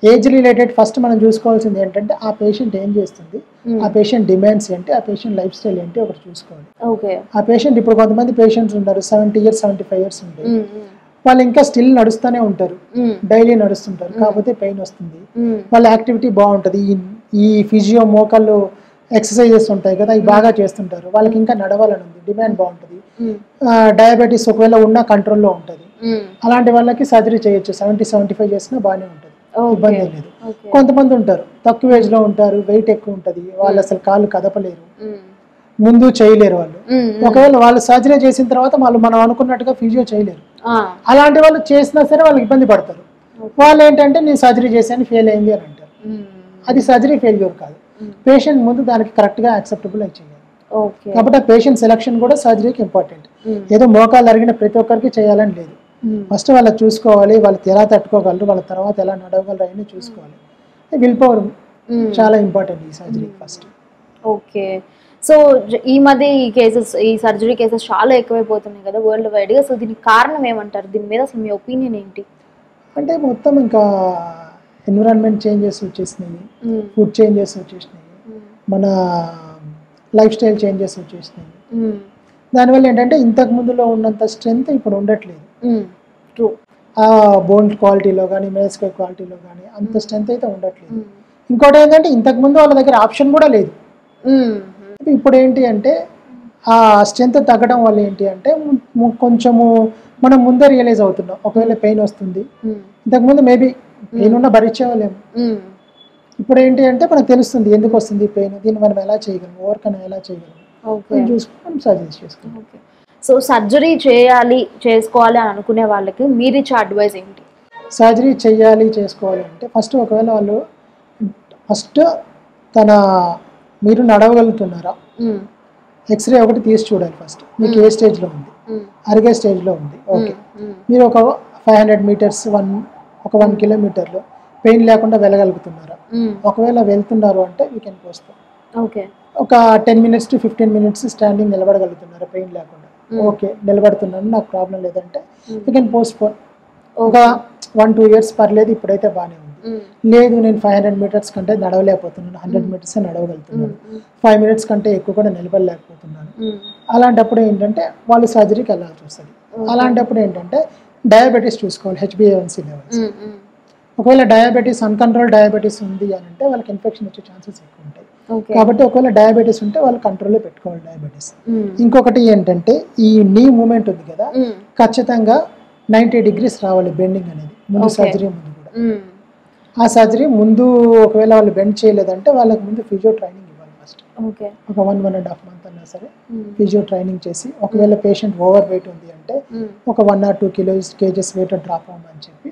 [SPEAKER 2] ఏజ్ రిలేటెడ్ ఫస్ట్ మనం చూసుకోవాల్సింది ఏంటంటే ఆ పేషెంట్ ఏం చేస్తుంది, ఆ పేషెంట్ డిమాండ్స్ ఏంటి, ఆ పేషెంట్ లైఫ్ స్టైల్ ఏంటి ఒకటి చూసుకోవాలి.
[SPEAKER 1] ఓకే,
[SPEAKER 2] ఆ పేషెంట్ ఇప్పుడు కొంతమంది పేషెంట్స్ ఉంటారు 70 years 75 years ఉంటాయి, వాళ్ళు ఇంకా స్టిల్ నడుస్తూనే ఉంటారు, డైలీ నడుస్తుంటారు, కాకపోతే పెయిన్ వస్తుంది. వాళ్ళ యాక్టివిటీ బాగుంటుంది, ఈ ఫిజియో మోకాళ్ళు ఎక్సర్సైజెస్ ఉంటాయి కదా, ఇవి బాగా చేస్తుంటారు, వాళ్ళకి ఇంకా నడవాలని ఉంది, డిమాండ్ బాగుంటుంది, డయాబెటీస్ ఒకవేళ ఉన్న కంట్రోల్లో ఉంటుంది, అలాంటి వాళ్ళకి సర్జరీ చేయొచ్చు. 70-75 చేసినా బాగానే ఉంటుంది, ఇబ్బంది లేదు. కొంతమంది ఉంటారు తక్కువ ఏజ్ లో ఉంటారు, వెయిట్ ఎక్కువ ఉంటుంది, వాళ్ళు అసలు కాళ్ళు కదపలేరు, ముందు చేయలేరు వాళ్ళు. ఒకవేళ వాళ్ళు సర్జరీ చేసిన తర్వాత వాళ్ళు మనం అనుకున్నట్టుగా ఫిజియో చేయలేరు, అలాంటి వాళ్ళు చేసినా సరే వాళ్ళు ఇబ్బంది పడతారు. వాళ్ళు ఏంటంటే నేను సర్జరీ చేశాను ఫెయిల్ అయింది అని అంటారు. అది సర్జరీ ఫెయిల్యూర్ కాదు, పేషెంట్ ముందు దానికి కరెక్ట్ గా యాక్సెప్టబుల్ అయి చేయాలి. కాబట్టి ఆ పేషెంట్ సెలక్షన్ కూడా సర్జరీకి ఇంపార్టెంట్. ఏదో మోకాలు అరిగిన ప్రతి ఒక్కరికి చేయాలని లేదు, ఫస్ట్ వాళ్ళకి చూసుకోవాలి, వాళ్ళు ఎలా తట్టుకోగలరు, వాళ్ళ తర్వాత ఎలా నడవగలరు అని చూసుకోవాలి. విల్ పవర్ చాలా ఇంపార్టెంట్ ఈ సర్జరీ ఫస్ట్.
[SPEAKER 1] ఓకే. సో ఈ మధ్య ఈ సర్జరీ కేసెస్ చాలా ఎక్కువైపోతున్నాయి కదా వరల్డ్ వైడ్ గా. సో దీనికి కారణం ఏమంటారు? దీని మీద అసలు మీ ఒపీనియన్ ఏంటి?
[SPEAKER 2] అంటే మొత్తం ఇంకా ఎన్విరాన్మెంట్ చేంజెస్ వచ్చేసినాయి, ఫుడ్ చేంజెస్ వచ్చేసినాయి, మన లైఫ్ స్టైల్ చేంజెస్ వచ్చేసినాయి. దానివల్ల ఏంటంటే ఇంతకు ముందులో ఉన్నంత స్ట్రెంగ్త్ ఇప్పుడు ఉండట్లేదు.
[SPEAKER 1] ట్రూ.
[SPEAKER 2] ఆ బోన్ క్వాలిటీలో కానీ మేస్కై క్వాలిటీలో కానీ అంత స్ట్రెంగ్త్ అయితే ఉండట్లేదు. ఇంకోటి ఏంటంటే ఇంతకు ముందు వాళ్ళ దగ్గర ఆప్షన్ కూడా లేదు. ఇప్పుడు ఏంటి అంటే ఆ స్ట్రెంగ్త్ తగ్గడం వల్ల ఏంటి అంటే కొంచెము మనం ముందే రియలైజ్ అవుతున్నాం ఒకవేళ పెయిన్ వస్తుంది. ఇంతకుముందు మేబీ పెయిన్ ఉన్నా భరించేవాళ్ళేమో, ఇప్పుడు ఏంటి అంటే మనకు తెలుస్తుంది ఎందుకు వస్తుంది పెయిన్, దీన్ని మనం ఎలా చేయగలం, ఓవర్కమ్ ఎలా చేయగలం చూసుకొని సర్జరీ చేసుకోవాలి.
[SPEAKER 1] సో సర్జరీ చేసుకోవాలి అని అనుకునే వాళ్ళకి మీరు ఇచ్చే అడ్వైస్ ఏంటి?
[SPEAKER 2] సర్జరీ చేసుకోవాలి అంటే ఒకవేళ వాళ్ళు మీరు నడవగలుగుతున్నారా, ఎక్స్రే ఒకటి తీసి చూడాలి ఫస్ట్, మీకు ఏ స్టేజ్లో ఉంది, అరిగే స్టేజ్లో ఉంది. ఓకే, మీరు ఒక 500 meters 1 kilometer పెయిన్ లేకుండా వెళ్ళగలుగుతున్నారా, ఒకవేళ వెళ్తున్నారు అంటే యూ కెన్ పోస్ట్పోన్.
[SPEAKER 1] ఓకే,
[SPEAKER 2] ఒక 10 minutes to 15 minutes స్టాండింగ్ నిలబడగలుగుతున్నారా పెయిన్ లేకుండా, ఓకే నిలబడుతున్నాను నాకు ప్రాబ్లం లేదంటే యూ కెన్ పోస్ట్పోన్. ఒక 1-2 years పర్లేదు, ఇప్పుడైతే బాగానే ఉంది. లేదు నేను 500 meters కంటే నడవలేకపోతున్నాను, 100 meters నడవగలుగుతున్నాను, 5 minutes కంటే ఎక్కువ కూడా నిలబడలేకపోతున్నాను, అలాంటప్పుడు ఏంటంటే వాళ్ళు సర్జరీకి వెళ్ళాల్సి వస్తుంది. అలాంటప్పుడు ఏంటంటే డయాబెటీస్ చూసుకోవాలి, HbA1c లెవెల్స్. ఒకవేళ డయాబెటీస్ అన్కంట్రోల్ డయాబెటీస్ ఉంది అని అంటే వాళ్ళకి ఇన్ఫెక్షన్ వచ్చే ఛాన్సెస్ ఎక్కువ ఉంటాయి. కాబట్టి ఒకవేళ డయాబెటీస్ ఉంటే వాళ్ళు కంట్రోల్లో పెట్టుకోవాలి డయాబెటీస్. ఇంకొకటి ఏంటంటే ఈ నీ మూమెంట్ ఉంది కదా, ఖచ్చితంగా 90 degrees రావాలి బెండింగ్ అనేది ముందు, సర్జరీ ముందు కూడా. ఆ సర్జరీ ముందు ఒకవేళ వాళ్ళు బెండ్ చేయలేదంటే వాళ్ళకి ముందు ఫిజియో ట్రైనింగ్ ఇవ్వాలి ఫస్ట్. ఒక 1-1.5 months అన్నా సరే ఫిజియో ట్రైనింగ్ చేసి, ఒకవేళ పేషెంట్ ఓవర్ వెయిట్ ఉంది అంటే ఒక 1 or 2 kgs వెయిట్ డ్రాప్ అవ్వమని చెప్పి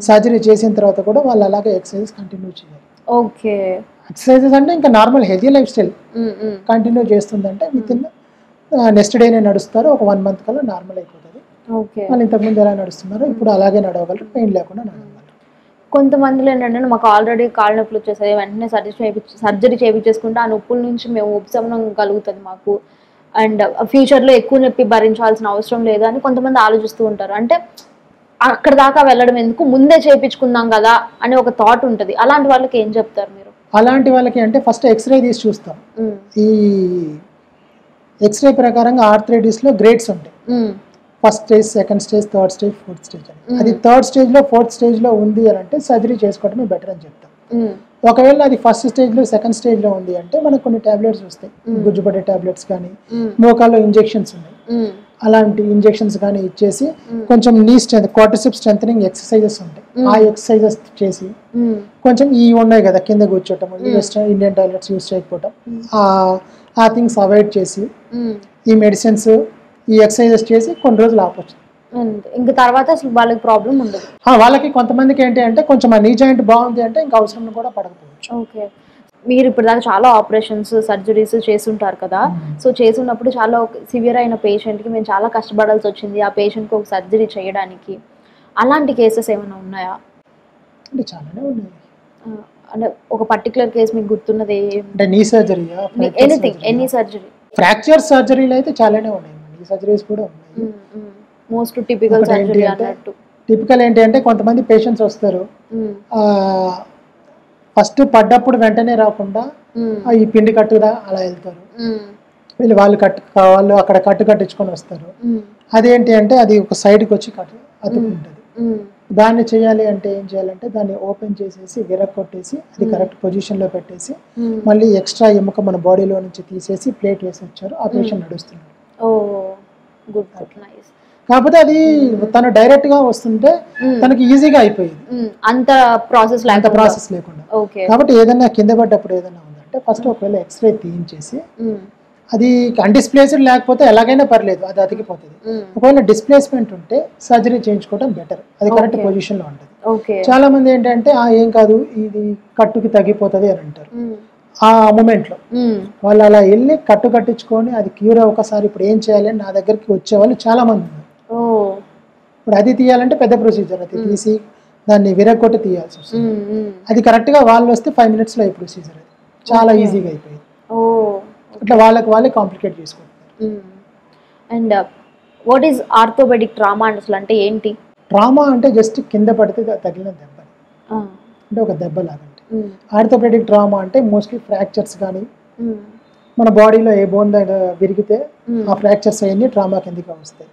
[SPEAKER 2] సర్జరీ చేసిన తర్వాత కూడా వాళ్ళు అలాగే ఎక్సర్సైజెస్ కంటిన్యూ చేయాలి.
[SPEAKER 1] ఓకే,
[SPEAKER 2] ఎక్సర్సైజెస్ అంటే ఇంకా normal healthy life style continue చేస్తుందంటే విత్ ఇన్ నెక్స్ట్ డేనే నడుస్తారు, ఒక 1 month కల్లా నార్మల్ అయిపోతుంది. వాళ్ళు ఇంతకుముందు ఎలా నడుస్తున్నారో ఇప్పుడు అలాగే నడవగలరు, పెయిన్ లేకుండా నడవగలరు.
[SPEAKER 1] కొంతమందిలో ఏంటంటే మాకు ఆల్రెడీ కాళ్ళ నొప్పులు వచ్చేసాయి, వెంటనే సర్జరీ చేయించేసుకుంటే ఆ నొప్పుల నుంచి మేము ఉపశమనం కలుగుతుంది మాకు, అండ్ ఫ్యూచర్లో ఎక్కువ నొప్పి భరించాల్సిన అవసరం లేదు అని కొంతమంది ఆలోచిస్తూ ఉంటారు. అంటే అక్కడ దాకా వెళ్ళడం ఎందుకు, ముందే చేయించుకుందాం కదా అని ఒక థాట్ ఉంటుంది. అలాంటి వాళ్ళకి ఏం చెప్తారు మీరు?
[SPEAKER 2] అలాంటి వాళ్ళకి అంటే ఫస్ట్ ఎక్స్రే తీసి చూస్తాం. ఈ ఎక్స్రే ప్రకారంగా ఆర్థరైటిస్లో గ్రేడ్స్ ఉంటాయి. First stage, second stage, third stage, fourth stage అని. అది థర్డ్ స్టేజ్లో, ఫోర్త్ స్టేజ్లో ఉంది అని అంటే సర్జరీ చేసుకోవడమే బెటర్ అని చెప్తాం. ఒకవేళ అది ఫస్ట్ స్టేజ్లో, సెకండ్ స్టేజ్లో ఉంది అంటే మనకు కొన్ని టాబ్లెట్స్ వస్తాయి, గుజ్జుపడే టాబ్లెట్స్ కానీ, మోకాల్లో ఇంజెక్షన్స్ ఉన్నాయి, అలాంటి ఇంజెక్షన్స్ కానీ ఇచ్చేసి కొంచెం నీ స్ట్రెంత్, క్వాడ్రిసెప్స్ స్ట్రెంథనింగ్ ఎక్సర్సైజెస్ ఉంటాయి, ఆ ఎక్సర్సైజెస్ చేసి కొంచెం ఈ ఉన్నాయి కదా కింద కూర్చోటం, వెస్టర్న్ ఇండియన్ టాయిలెట్స్ యూస్ చేయకపోవటం, ఆ థింగ్స్ అవాయిడ్ చేసి ఈ మెడిసిన్స్, ఈ ఎక్సర్సైజెస్ చేసి కొన్ని రోజులు ఆపొచ్చు.
[SPEAKER 1] ఇంకా తర్వాత అసలు వాళ్ళకి ప్రాబ్లం ఉండదు.
[SPEAKER 2] వాళ్ళకి కొంతమందికి ఏంటి అంటే కొంచెం ఆ నీ జాయింట్ బాగుంది అంటే ఇంకా అవసరం కూడా పడకపోవచ్చు.
[SPEAKER 1] ఓకే. మీరు ఇప్పుడు దాకా చాలా ఆపరేషన్స్, సర్జరీస్ చేస్తుంటారు కదా. సో చేస్తున్నప్పుడు చాలా సివియర్ అయిన పేషెంట్కి మేము చాలా కష్టపడాల్సి వచ్చింది ఆ పేషెంట్కి ఒక సర్జరీ చేయడానికి. అలాంటి కేసెస్ ఏమైనా ఉన్నాయా?
[SPEAKER 2] అంటే చాలానే ఉన్నాయి.
[SPEAKER 1] అంటే ఒక పర్టికులర్ కేసు మీకు గుర్తున్నది?
[SPEAKER 2] అంటే నీ surgery,
[SPEAKER 1] anything, any surgery.
[SPEAKER 2] Fracture సర్జరీలు అయితే చాలానే ఉన్నాయి, నీ సర్జరీస్ కూడా ఉన్నాయి.
[SPEAKER 1] మోస్ట్ టిపికల్ సర్జరీ అన్నట్టు.
[SPEAKER 2] టిపికల్ ఏంటి అంటే కొంతమంది పేషెంట్స్ వస్తారు, ఫస్ట్ పడ్డప్పుడు వెంటనే రాకుండా ఈ పిండి కట్టుదా అలా వెళ్తారు. వాళ్ళు అక్కడ కట్టించుకొని వస్తారు. అదేంటి అంటే అది ఒక సైడ్కి వచ్చి అతుక్కుంటుంది. దాన్ని చేయాలి అంటే ఏం చేయాలంటే దాన్ని ఓపెన్ చేసేసి విరగొట్టేసి అది కరెక్ట్ పొజిషన్లో పెట్టేసి మళ్ళీ ఎక్స్ట్రా ఎముక మన బాడీలో నుంచి తీసేసి ప్లేట్ వేసి వచ్చారు, ఆ పేషెంట్ నడుస్తున్నాడు. కాకపోతే అది తను డైరెక్ట్ గా వస్తుంటే తనకి ఈజీగా అయిపోయింది,
[SPEAKER 1] అంత ప్రాసెస్
[SPEAKER 2] లేకుండా. కాబట్టి ఏదైనా కింద పడ్డప్పుడు ఏదైనా ఉందంటే ఫస్ట్ ఒకవేళ ఎక్స్రే తీయించేసి, అది అన్డిస్ప్లేస్డ్ లేకపోతే ఎలాగైనా పర్లేదు, అది అతికిపోతుంది. ఒకవేళ డిస్ప్లేస్మెంట్ ఉంటే సర్జరీ చేయించుకోవడం బెటర్, అది కరెక్ట్ పొజిషన్ లో ఉంటుంది. చాలా మంది ఏంటంటే ఏం కాదు ఇది కట్టుకి తగ్గిపోతుంది అని అంటారు. ఆ మూమెంట్ లో వాళ్ళు అలా వెళ్ళి కట్టించుకొని అది క్యూర్ ఒకసారి ఇప్పుడు ఏం చేయాలి అని నా దగ్గరికి వచ్చేవాళ్ళు చాలా మంది ఉన్నారు. ఇప్పుడు అది తీయాలంటే పెద్ద ప్రొసీజర్, అది తీసి దాన్ని విరగొట్టి తీయాల్సి వస్తుంది. అది కరెక్ట్ గా వాళ్ళు వస్తే 5 minutes లో ఈ ప్రొసీజర్, అది చాలా ఈజీగా అయిపోయింది. అట్లా వాళ్ళే కాంప్లికేట్ చేసుకుంటారు.
[SPEAKER 1] And what is orthopaedic trauma అంటే ఏంటి?
[SPEAKER 2] ట్రామా అంటే జస్ట్ కింద పడితే తగిలిన దెబ్బ, అంటే ఒక దెబ్బ లాగంటే. ఆర్థోపెడిక్ ట్రామా అంటే మోస్ట్లీ ఫ్రాక్చర్స్ కానీ మన బాడీలో ఏ బోన్ విరిగితే ఆ ఫ్రాక్చర్స్ అవన్నీ ట్రామా కిందకి వస్తాయి.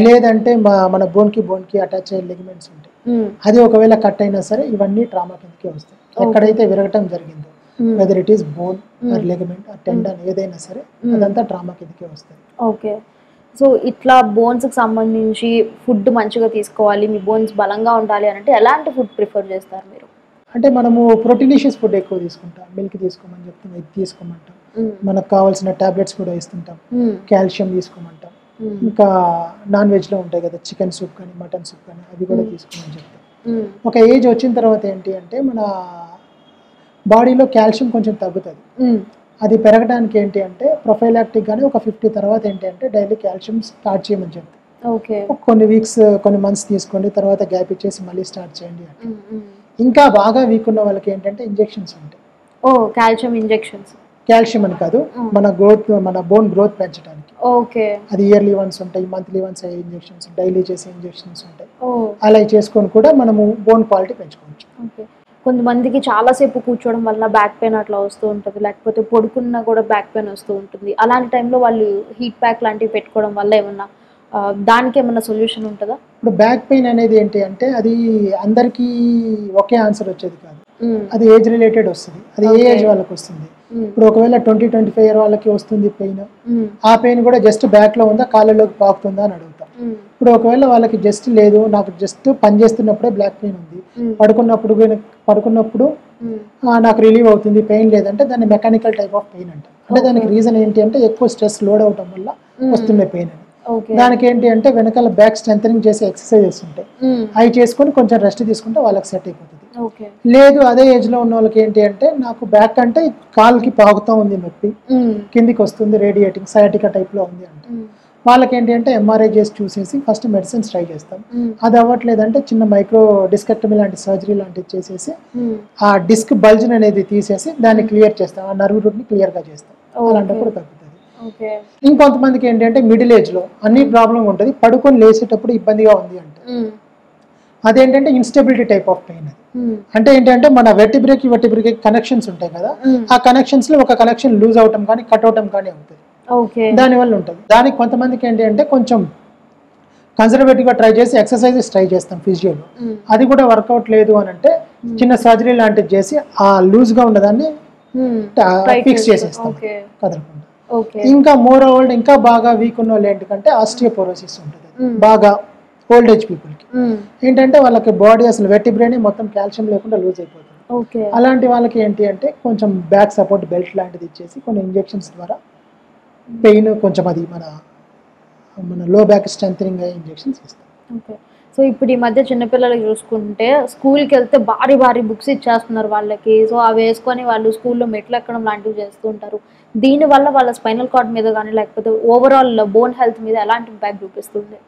[SPEAKER 2] లేదంటే మన బోన్ కి అటాచ్ అయ్యే లిగమెంట్స్ ఉంటాయి, అది ఒకవేళ కట్ అయినా సరే ఇవన్నీ ట్రామా కిందకి వస్తాయి. ఎక్కడైతే విరగటం జరిగిందో, whether it is bone or ligament or tendon ఏదైనా సరే అదంతా ట్రామా కిందకి వస్తాయి.
[SPEAKER 1] ఓకే. సో ఇట్లా బోన్స్కి సంబంధించి ఫుడ్ మంచిగా తీసుకోవాలి, మీ బోన్స్ బలంగా ఉండాలి అని అంటే ఎలాంటి ఫుడ్ ప్రిఫర్ చేస్తారు మీరు?
[SPEAKER 2] అంటే మనము ప్రోటీనిషియస్ ఫుడ్ ఎక్కువ తీసుకుంటాం, మిల్క్ తీసుకోమని చెప్తాం, ఎగ్ తీసుకోమంటాం, మనకు కావాల్సిన టాబ్లెట్స్ కూడా ఇస్తుంటాం, కాల్షియం తీసుకోమంటాం, ఇంకా నాన్ వెజ్లో ఉంటాయి కదా చికెన్ సూప్ కానీ మటన్ సూప్ కానీ అవి కూడా తీసుకోమని చెప్తాం. ఒక ఏజ్ వచ్చిన తర్వాత ఏంటి అంటే మన బాడీలో కాల్షియం కొంచెం తగ్గుతుంది, అది పెరగడానికి ఏంటి అంటే ప్రొఫైలాక్టిక్ గానీ ఒక 50 తర్వాత ఏంటి అంటే డైలీ కాల్షియం స్టార్ట్ చేయమని చెప్తాం. కొన్ని వీక్స్ కొన్ని మంత్స్ తీసుకోండి, తర్వాత గ్యాప్ ఇచ్చేసి మళ్ళీ స్టార్ట్ చేయండి అంటే. ఇంకా బాగా వీక్ ఉన్న వాళ్ళకి ఏంటంటే ఇంజెక్షన్స్ ఉంటాయి.
[SPEAKER 1] కాల్షియం ఇంజెక్షన్స్,
[SPEAKER 2] కాల్షియం అని కాదు, మన బోన్ గ్రోత్ పెంచడానికి. అది ఇయర్లీ వన్స్ ఉంటాయి, మంత్లీ వన్స్ అయ్యే ఇంజెక్షన్స్, డైలీ చేసే ఇంజెక్షన్స్ ఉంటాయి. అలా చేసుకొని కూడా మనము బోన్ క్వాలిటీ పెంచుకోవచ్చు.
[SPEAKER 1] కొంతమందికి చాలాసేపు కూర్చోవడం వల్ల బ్యాక్ పెయిన్ అట్లా వస్తూ ఉంటుంది, లేకపోతే పడుకున్నా కూడా బ్యాక్ పెయిన్ వస్తూ ఉంటుంది. అలాంటి టైంలో వాళ్ళు హీట్ ప్యాక్ లాంటివి పెట్టుకోవడం వల్ల ఏమన్నా దానికి ఏమన్నా సొల్యూషన్ ఉంటుందా?
[SPEAKER 2] ఇప్పుడు బ్యాక్ పెయిన్ అనేది ఏంటి అంటే అది అందరికీ ఒకే ఆన్సర్ వచ్చేది కాదు, అది ఏజ్ రిలేటెడ్ వస్తుంది, అది ఏ ఏజ్ వాళ్ళకి వస్తుంది. ఇప్పుడు ఒకవేళ 20-25 year వాళ్ళకి వస్తుంది పెయిన్, ఆ పెయిన్ కూడా జస్ట్ బ్యాక్ లో ఉందా కాళ్ళలోకి పాకుతుందా అని అడుగుతాం. ఇప్పుడు ఒకవేళ వాళ్ళకి జస్ట్ లేదు, నాకు జస్ట్ పని చేస్తున్నప్పుడే బ్లాక్ పెయిన్ ఉంది, పడుకున్నప్పుడు నాకు రిలీవ్ అవుతుంది, పెయిన్ లేదంటే దాన్ని మెకానికల్ టైప్ ఆఫ్ పెయిన్ అంటాం. అంటే దానికి రీజన్ ఏంటి అంటే ఎక్కువ స్ట్రెస్ లోడ్ అవటం వల్ల వస్తున్న పెయిన్ అని. దానికి ఏంటి అంటే వెనకాల బ్యాక్ స్ట్రెంథనింగ్ చేసే ఎక్సర్సైజెస్ ఉంటాయి, అవి చేసుకొని కొంచెం రెస్ట్ తీసుకుంటే వాళ్ళకి సెట్ అయిపోతుంది. లేదు అదే ఏజ్ లో ఉన్న వాళ్ళకి ఏంటి అంటే నాకు బ్యాక్ అంటే కాలుకి పాకుతా ఉంది నొప్పి, కిందికి వస్తుంది, రేడియేటింగ్ సయాటికా టైప్ లో ఉంది అంటే వాళ్ళకి ఏంటి అంటే ఎంఆర్ఐ చేసి చూసేసి ఫస్ట్ మెడిసిన్స్ ట్రై చేస్తాం. అది అవ్వట్లేదంటే చిన్న మైక్రో డిస్కెక్టమీ లాంటి సర్జరీ లాంటివి చేసేసి ఆ డిస్క్ బల్జ్ అనేది తీసేసి దాన్ని క్లియర్ చేస్తాం, ఆ నర్వ్ రూట్ ని క్లియర్ గా చేస్తాం. అలాంటప్పుడు తగ్గుతుంది. ఇంకొంతమందికి ఏంటి అంటే మిడిల్ ఏజ్ లో అన్ని ప్రాబ్లం ఉంటుంది, పడుకొని లేచేటప్పుడు ఇబ్బందిగా ఉంది అంటే అదేంటంటే ఇన్స్టెబిలిటీ టైప్ ఆఫ్ పెయిన్ అది. అంటే ఏంటంటే మన వెర్టిబ్రేకి కనెక్షన్స్ ఉంటాయి కదా, ఆ కనెక్షన్స్ లో ఒక కనెక్షన్ లూజ్ అవటం కానీ కట్ అవటం కానీ అవుతుంది, దానివల్ల ఉంటుంది. దానికి కొంతమందికి ఏంటి అంటే కొంచెం కన్సర్వేటివ్ గా ట్రై చేసి ఎక్సర్సైజెస్ ట్రై చేస్తాం ఫిజియోలో, అది కూడా వర్కౌట్ లేదు అని అంటే చిన్న సర్జరీ లాంటిది చేసి ఆ లూజ్ గా ఉన్నదాన్ని ఫిక్స్ చేసేస్తాం కదలకుండా. ఇంకా మోర్ ఓల్డ్ ఇంకా బాగా వీక్ ఉన్న వాళ్ళు ఏంటంటే ఆస్టియోపోరోసిస్ ఉంటుంది, బాగా ఓల్డ్ ఏజ్ పీపుల్ కి ఏంటంటే వాళ్ళకి బాడీ అసలు వెర్టిబ్రేని మొత్తం కాల్షియం లేకుండా లూజ్ అయిపోతుంది. అలాంటి వాళ్ళకి ఏంటి అంటే కొంచెం బ్యాక్ సపోర్ట్ బెల్ట్ లాంటిది ఇచ్చేసి కొన్ని ఇంజెక్షన్స్ ద్వారా పెయిన్ కొంచెం అది మన లో బ్యాక్ స్ట్రెంథనింగ్ అయ్యే ఇంజెక్షన్స్ ఇస్తాం.
[SPEAKER 1] సో ఇప్పుడు ఈ మధ్య చిన్నపిల్లలకి చూసుకుంటే స్కూల్కి వెళ్తే భారీ భారీ బుక్స్ ఇచ్చేస్తున్నారు వాళ్ళకి, సో అవి వేసుకొని వాళ్ళు స్కూల్లో మెట్లు ఎక్కడం లాంటివి చేస్తూ ఉంటారు. దీనివల్ల వాళ్ళ స్పైనల్ కార్డ్ మీద కానీ లేకపోతే ఓవరాల్ బోన్ హెల్త్ మీద ఎలాంటి ఇంపాక్ట్ చూపిస్తుంది?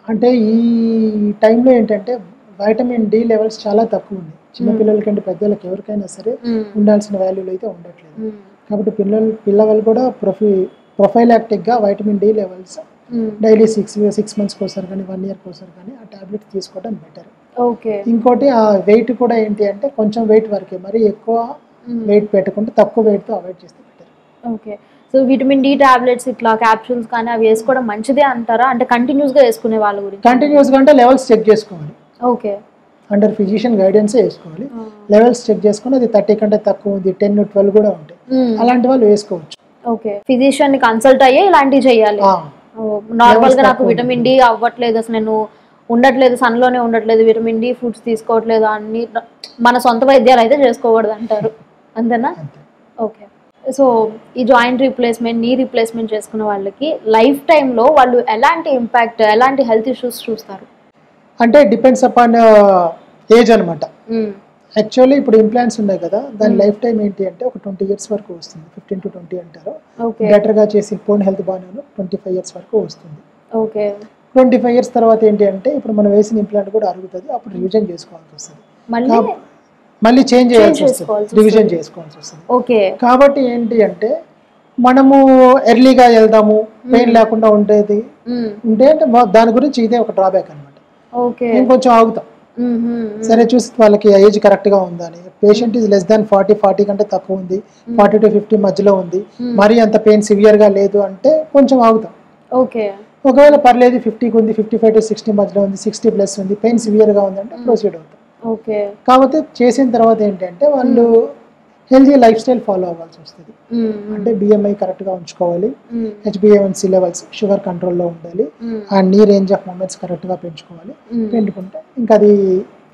[SPEAKER 2] అంటే ఈ టైంలో ఏంటంటే వైటమిన్ డి లెవెల్స్ చాలా తక్కువ ఉంది చిన్నపిల్లలకంటే పెద్దలకి ఎవరికైనా సరే ఉండాల్సిన వాల్యూలు అయితే ఉండట్లేదు. కాబట్టి పిల్లలు కూడా ప్రొఫైలాక్టిక్గా వైటమిన్ డి లెవెల్స్ డైలీ 6 మంత్స్కి ఒకసారి కానీ 1 ఇయర్కి ఒకసారి కానీ ఆ టాబ్లెట్ తీసుకోవడం బెటర్. ఇంకోటి ఆ వెయిట్ కూడా ఏంటి అంటే కొంచెం వెయిట్ వరకే, మరి ఎక్కువ వెయిట్ పెట్టకుండా తక్కువ వెయిట్తో అవాయిడ్ చేస్తే better.
[SPEAKER 1] So vitamin D tablets ఇట్లా క్యాప్సూల్స్ కానీ అవి వేసుకోవడం మంచిదే అంటారా? అంటే కంటిన్యూస్గా వేసుకునే వాళ్ళ గురించి.
[SPEAKER 2] కంటిన్యూస్గా అంటే లెవెల్స్ చెక్ చేసుకోవాలి, అండర్ ఫిజిషియన్ గైడెన్స్ వేసుకోవాలి. లెవెల్స్ చెక్ చేసుకుని అది 30 కంటే తక్కువ ఉంది, 10, 12 కూడా ఉంటాయి, అలాంటి వాళ్ళు వేసుకోవచ్చు.
[SPEAKER 1] ఫిజిషియన్ ని కన్సల్ట్ అయ్యే ఇలాంటివి చేయాలి. నార్మల్ గా నాకు విటమిన్ డి అవ్వట్లేదు, అసలు నేను ఉండట్లేదు, సన్లోనే ఉండట్లేదు, విటమిన్ డి ఫుడ్స్ తీసుకోవట్లేదు అన్ని మన సొంత వైద్యాలు అయితే చేసుకోకూడదు అంటారు, అంతేనా? సో ఈ జాయింట్ రీప్లేస్మెంట్, నీ రీప్లేస్మెంట్ చేసుకున్న వాళ్ళకి లైఫ్ టైంలో వాళ్ళు ఎలాంటి ఇంపాక్ట్, ఎలాంటి హెల్త్ ఇష్యూస్ చూస్తారు?
[SPEAKER 2] అంటే డిపెండ్స్ అపాన్ ఏజ్ అనమాట. యాక్చువల్లీ ఇప్పుడు ఇంప్లాంట్స్ ఉన్నాయి కదా, దాని లైఫ్ టైం ఏంటి అంటే ఒక 20 years వరకు వస్తుంది, 15 to 20 అంటారు. బెటర్గా చేసి బోన్ హెల్త్ బాగానే 25 years వరకు వస్తుంది. 25 years తర్వాత ఏంటి అంటే ఇప్పుడు మనం వేసిన ఇంప్లాంట్ కూడా అరుగుతుంది, అప్పుడు రివిజన్ చేసుకోవాల్సి వస్తుంది, మళ్ళీ చేంజ్ చేయాల్సి వస్తుంది, రివిజన్ చేసుకోవాల్సి వస్తుంది. కాబట్టి ఏంటి అంటే మనము ఎర్లీగా వెళ్దాము, పెయిన్ లేకుండా ఉండేది ఉంటే అంటే దాని గురించి ఇదే ఒక డ్రాబ్యాక్ అనమాట. ఇంకొంచెం ఆగుతాం, సరే చూసి వాళ్ళకి ఏజ్ కరెక్ట్ గా ఉందని. పేషెంట్ ఈజ్ లెస్ దాన్ 40 కంటే తక్కువ ఉంది, 40 to 50 మధ్యలో ఉంది, మరీ అంత పెయిన్ సివియర్ గా లేదు అంటే కొంచెం ఆగుతాం. ఒకవేళ పర్లేదు 50కి ఉంది, 55 to 60 మధ్యలో ఉంది, 60+ ఉంది, పెయిన్ సివియర్ గా ఉందంటే ప్రొసీడ్ అవుతాం. కాకపోతే చేసిన తర్వాత ఏంటంటే వాళ్ళు హెల్తీ లైఫ్ స్టైల్ ఫాలో అవ్వాల్సి వస్తుంది. అంటే బిఎంఐ కరెక్ట్ గా ఉంచుకోవాలి, HbA1c లెవెల్స్ షుగర్ కంట్రోల్లో ఉండాలి, అండ్ నీ రేంజ్ ఆఫ్ మూమెంట్స్ కరెక్ట్ గా పెంచుకోవాలి. పెంచుకుంటే ఇంకా అది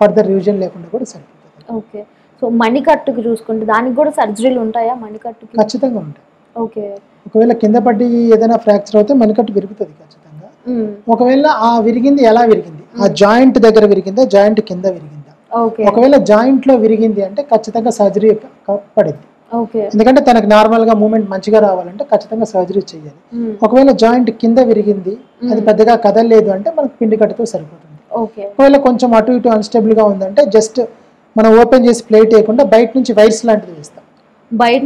[SPEAKER 2] ఫర్దర్ రివిజన్ లేకుండా కూడా సరిపోతుంది.
[SPEAKER 1] సో మణికట్టుకు చూసుకుంటే దానికి కూడా సర్జరీలు ఉంటాయా? మణికట్టుకి
[SPEAKER 2] ఖచ్చితంగా ఉంటాయి. ఒకవేళ కింద పడి ఏదైనా ఫ్రాక్చర్ అయితే మణికట్టు విరుగుతుంది ఖచ్చితంగా. ఒకవేళ ఆ విరిగింది ఎలా విరిగింది, ఆ జాయింట్ దగ్గర విరిగిందా, జాయింట్ కింద విరిగిందా? ఒకవేళ జాయింట్ లో విరిగింది అంటే ఖచ్చితంగా సర్జరీ పడింది, ఎందుకంటే తనకి నార్మల్ గా మూమెంట్ మంచిగా రావాలంటే ఖచ్చితంగా సర్జరీ చేయాలి. ఒకవేళ జాయింట్ కింద విరిగింది, అది పెద్దగా కదలలేదు అంటే మనకు పిండి కట్టుతో సరిపోతుంది. ఒకవేళ కొంచెం అటు ఇటు అన్స్టేబుల్ గా ఉందంటే జస్ట్ మనం ఓపెన్ చేసి ప్లేట్ వేయకుండా బయట నుంచి వైర్స్ లాంటిది వేస్తాం, బయట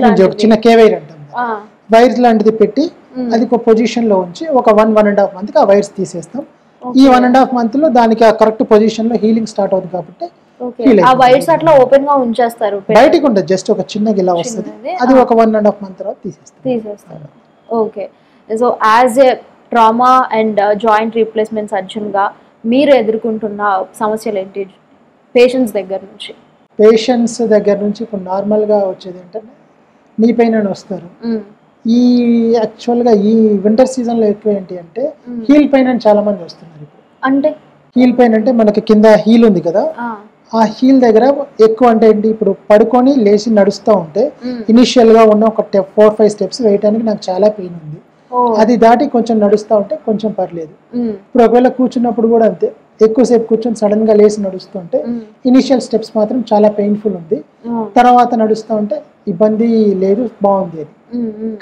[SPEAKER 2] నుంచి ఒక చిన్న కేవైర్ అంటాం, వైర్స్ లాంటిది పెట్టి అది ఒక పొజిషన్ లో ఉంచి ఒక 1.5 month ఆ వైర్స్ తీసేస్తాం. ఈ 1.5 month లో దానికి ఆ కరెక్ట్ పొజిషన్ లో హీలింగ్ స్టార్ట్ అవుతుంది కాబట్టి
[SPEAKER 1] ఆ వైర్స్ అట్లా ఓపెన్ గా ఉంచేస్తారు,
[SPEAKER 2] బయటికి ఉంటుంది, జస్ట్ ఒక చిన్న గిలా వస్తుంది, అది ఒక 1.5 month తర్వాత తీసేస్తారు.
[SPEAKER 1] So as a trauma and joint replacement surgeon గా మీరు ఎదుర్కొంటున్న సమస్యలు ఏంటి పేషెంట్స్ దగ్గర నుంచి? ఇప్పుడు నార్మల్ గా వచ్చేది ఏంటంటే నీ పెయిన్ అని వస్తారు. ఈ యాక్చువల్గా ఈ వింటర్ సీజన్లో ఎక్కువ ఏంటి అంటే హీల్ పెయిన్ అని చాలా మంది వస్తున్నారు. ఇప్పుడు అంటే హీల్ పెయిన్ అంటే మనకి కింద హీల్ ఉంది కదా, ఆ హీల్ దగ్గర ఎక్కువ అంటే ఏంటి, ఇప్పుడు పడుకొని లేచి నడుస్తూ ఉంటే ఇనిషియల్ గా ఉన్న ఒక 4-5 steps వేయడానికి నాకు చాలా పెయిన్ ఉంది, అది దాటి కొంచెం నడుస్తూ ఉంటే కొంచెం పర్లేదు. ఇప్పుడు ఒకవేళ కూర్చున్నప్పుడు కూడా అంతే, ఎక్కువసేపు కూర్చొని సడన్ గా లేచి నడుస్తుంటే ఇనిషియల్ స్టెప్స్ మాత్రం చాలా పెయిన్ఫుల్ ఉంది, తర్వాత నడుస్తూ ఉంటే ఇబ్బంది లేదు, బాగుంది. అది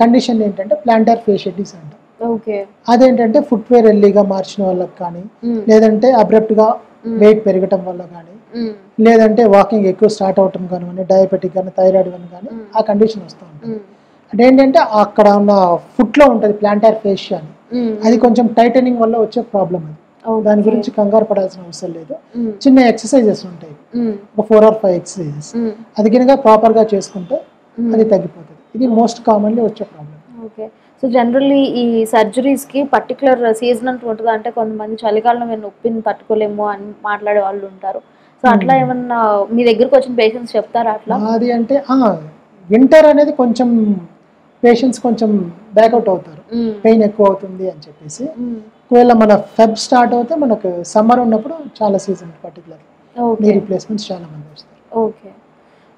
[SPEAKER 1] కండిషన్ ఏంటంటే ప్లాంటార్ ఫేషియటిస్ అంట. అదేంటంటే ఫుట్వేర్ ఎర్లీగా మార్చిన వాళ్ళకి కానీ, లేదంటే అబ్రప్ట్ గా వెయిట్ పెరగటం వల్ల కానీ, లేదంటే వాకింగ్ ఎక్కువ స్టార్ట్ అవటం కానీ, డయాబెటిక్ కానీ, థైరాయిడ్ కానీ ఆ కండిషన్ వస్తూ ఉంటుంది. అదేంటంటే అక్కడ ఉన్న ఫుట్ లో ఉంటుంది ప్లాంటార్ ఫేషియా అని, అది కొంచెం టైటనింగ్ వల్ల వచ్చే ప్రాబ్లం అది.
[SPEAKER 2] దాని గురించి కంగారు పడాల్సిన అవసరం లేదు. చిన్న ఎక్సర్సైజెస్ ఉంటాయి, ఒక 4 or 5 ఎక్సర్సైజెస్, అది కనుక ప్రాపర్గా చేసుకుంటే అది తగ్గిపోతుంది. ఇది మోస్ట్ కామన్లీ వచ్చే ప్రాబ్లం.
[SPEAKER 1] ఓకే. సో జనరల్లీ ఈ సర్జరీస్కి పర్టికులర్ సీజన్ అంటూ ఉంటుందా? అంటే కొంతమంది చలికాలంలో మేము నొప్పిని తట్టుకోలేము అని మాట్లాడే వాళ్ళు ఉంటారు. సో అట్లా ఏమన్నా మీ దగ్గరకు వచ్చిన పేషెంట్స్ చెప్తారా అట్లా?
[SPEAKER 2] అది అంటే వింటర్ అనేది కొంచెం పేషెంట్స్ కొంచెం బ్యాక్అవుట్ అవుతారు, పెయిన్ ఎక్కువ అవుతుంది అని చెప్పేసి. ఒకవేళ మన ఫెబ్ స్టార్ట్ అవుతే మనకు సమ్మర్ ఉన్నప్పుడు చాలా సీజన్ పర్టికులర్ నీ రీప్లేస్మెంట్స్ చాలా మంది వస్తారు.
[SPEAKER 1] Okay.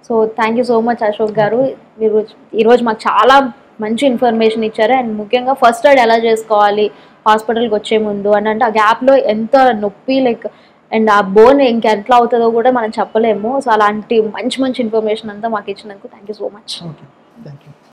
[SPEAKER 1] So thank you so much Ashok garu. మీరు ఈరోజు మాకు చాలా మంచి ఇన్ఫర్మేషన్ ఇచ్చారు. అండ్ ముఖ్యంగా ఫస్ట్ ఎయిడ్ ఎలా చేసుకోవాలి హాస్పిటల్కి వచ్చే ముందు అని, అంటే ఆ గ్యాప్లో ఎంత నొప్పి లైక్ అండ్ ఆ బోన్ ఇంకెట్లా అవుతుందో కూడా మనం చెప్పలేము. సో అలాంటి మంచి మంచి ఇన్ఫర్మేషన్ అంతా మాకు ఇచ్చినందుకు thank you so much.
[SPEAKER 2] Okay, thank you.